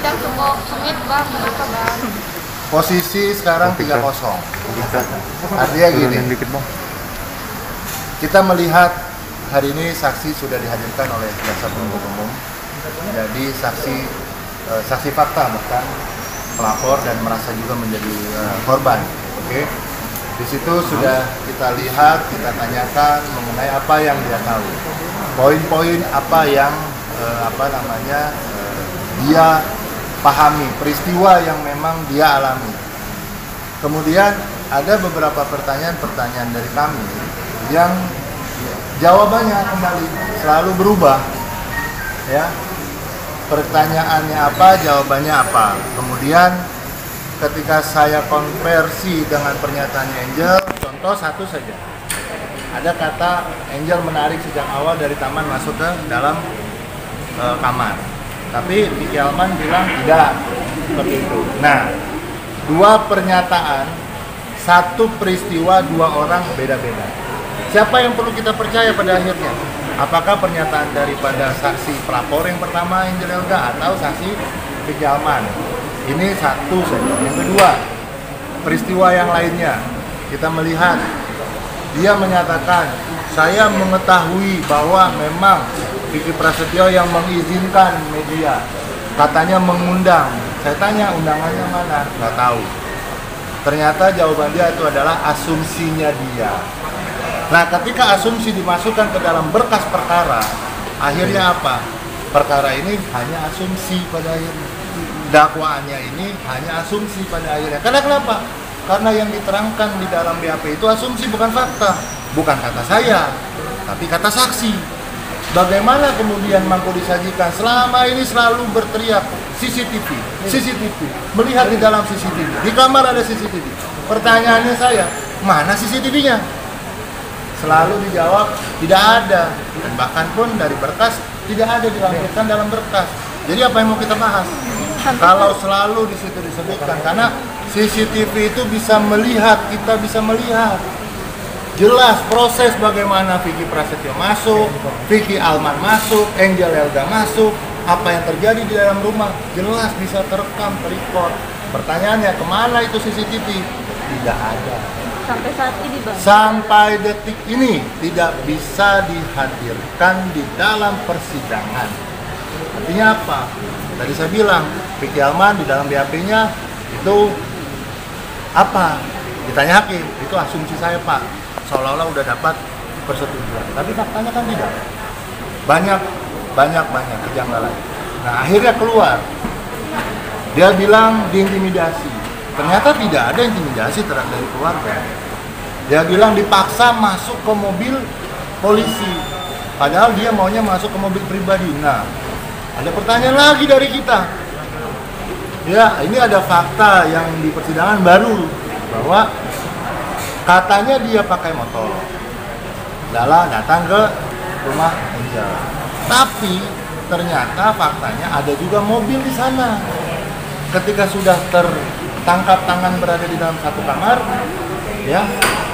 tidak cukup sengit bang, kenapa bang? Posisi sekarang 3-0. Artinya gini, kita melihat hari ini saksi sudah dihadirkan oleh jaksa penuntut umum. Jadi saksi fakta bukan pelapor dan merasa juga menjadi korban. Oke. Di situ sudah kita lihat, kita tanyakan mengenai apa yang dia tahu. Poin-poin apa yang dia pahami, peristiwa yang memang dia alami. Kemudian ada beberapa pertanyaan dari kami yang jawabannya kembali selalu berubah, ya. Pertanyaannya apa, jawabannya apa. Kemudian ketika saya konversi dengan pernyataannya Angel, contoh satu saja. Ada kata Angel menarik sejak awal dari taman masuk ke dalam kamar. Tapi Vicky Alman bilang tidak seperti itu. Nah, dua pernyataan, satu peristiwa, dua orang beda-beda. Siapa yang perlu kita percaya pada akhirnya? Apakah pernyataan daripada saksi pelapor yang pertama Angel Elga atau saksi Vicky Alman? Ini satu saja. Yang kedua, peristiwa yang lainnya. Kita melihat dia menyatakan, saya mengetahui bahwa memang Vicky Prasetyo yang mengizinkan media, katanya mengundang. Saya tanya undangannya mana, nggak tahu. Ternyata jawaban dia itu adalah asumsinya dia. Nah, ketika asumsi dimasukkan ke dalam berkas perkara, akhirnya apa? Perkara ini hanya asumsi pada akhirnya. Dakwaannya ini hanya asumsi pada akhirnya. Karena kenapa? Karena yang diterangkan di dalam BAP itu asumsi, bukan fakta. Bukan kata saya, tapi kata saksi. Bagaimana kemudian mampu disajikan? Selama ini selalu berteriak CCTV, melihat di dalam CCTV, di kamar ada CCTV. Pertanyaannya saya, mana CCTV-nya? Selalu dijawab tidak ada, dan bahkan pun dari berkas tidak ada dilampirkan dalam berkas. Jadi apa yang mau kita bahas? Kalau selalu di situ disebutkan, karena CCTV itu bisa melihat, kita bisa melihat jelas proses bagaimana Vicky Prasetyo masuk, Vicky Alman masuk, Angel Elga masuk, apa yang terjadi di dalam rumah, jelas bisa terekam, terrecord. Pertanyaannya, kemana itu CCTV? Tidak ada. Sampai saat ini bang? Sampai detik ini tidak bisa dihadirkan di dalam persidangan. Artinya apa? Tadi saya bilang, Vicky Alman di dalam BAP-nya itu apa? Ditanya hakim, itu asumsi saya Pak. Seolah-olah udah dapat persetujuan, tapi faktanya kan tidak. Banyak kejanggalan. Nah, akhirnya keluar. Dia bilang diintimidasi. Ternyata tidak ada intimidasi terhadap dari keluarga. Dia bilang dipaksa masuk ke mobil polisi. Padahal dia maunya masuk ke mobil pribadi. Nah, ada pertanyaan lagi dari kita. Ya, ini ada fakta yang di persidangan baru bahwa katanya dia pakai motor. Lala datang ke rumah Angel. Tapi ternyata faktanya ada juga mobil di sana. Ketika sudah tertangkap tangan berada di dalam satu kamar, ya,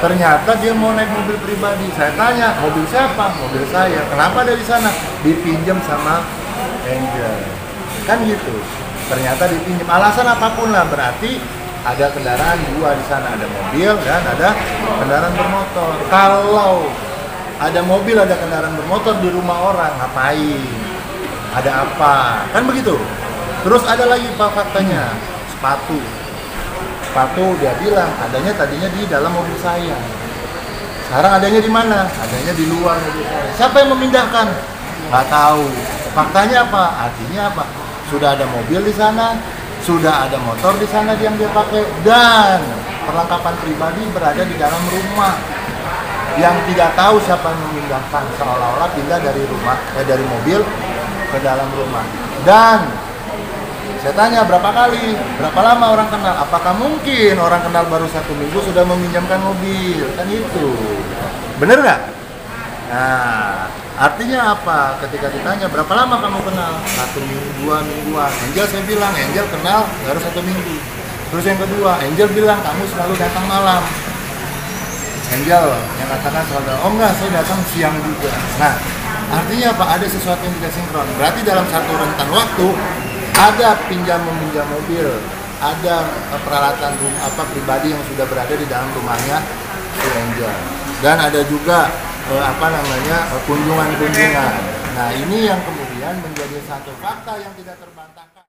ternyata dia mau naik mobil pribadi. Saya tanya, mobil siapa? Mobil saya. Kenapa ada di sana? Dipinjam sama Angel. Kan gitu. Ternyata dipinjam. Alasan apapun lah, berarti ada kendaraan dua di sana, ada mobil dan ada kendaraan bermotor. Kalau ada mobil, ada kendaraan bermotor di rumah orang, ngapain? Ada apa? Kan begitu. Terus ada lagi pak faktanya, sepatu dia bilang adanya tadinya di dalam mobil saya. Sekarang adanya di mana? Adanya di luar mobil saya. Siapa yang memindahkan? Nggak tahu. Faktanya apa? Artinya apa? Sudah ada mobil di sana, sudah ada motor di sana yang dia pakai, dan perlengkapan pribadi berada di dalam rumah. Yang tidak tahu siapa yang memindahkan, seolah-olah pindah dari rumah, dari mobil ke dalam rumah. Dan saya tanya berapa kali, berapa lama orang kenal? Apakah mungkin orang kenal baru 1 minggu sudah meminjamkan mobil? Kan itu, bener nggak? Nah, artinya apa? Ketika ditanya berapa lama kamu kenal? 1 minggu, 2 mingguan. Angel, saya bilang Angel kenal baru 1 minggu. Terus yang kedua, Angel bilang kamu selalu datang malam. Angel yang katakan selalu, oh enggak, saya datang siang juga. Nah, artinya apa? Ada sesuatu yang tidak sinkron. Berarti dalam satu rentan waktu ada pinjam meminjam mobil, ada peralatan pribadi yang sudah berada di dalam rumahnya si Angel, dan ada juga kunjungan-kunjungan. Nah, ini yang kemudian menjadi satu fakta yang tidak terbantahkan.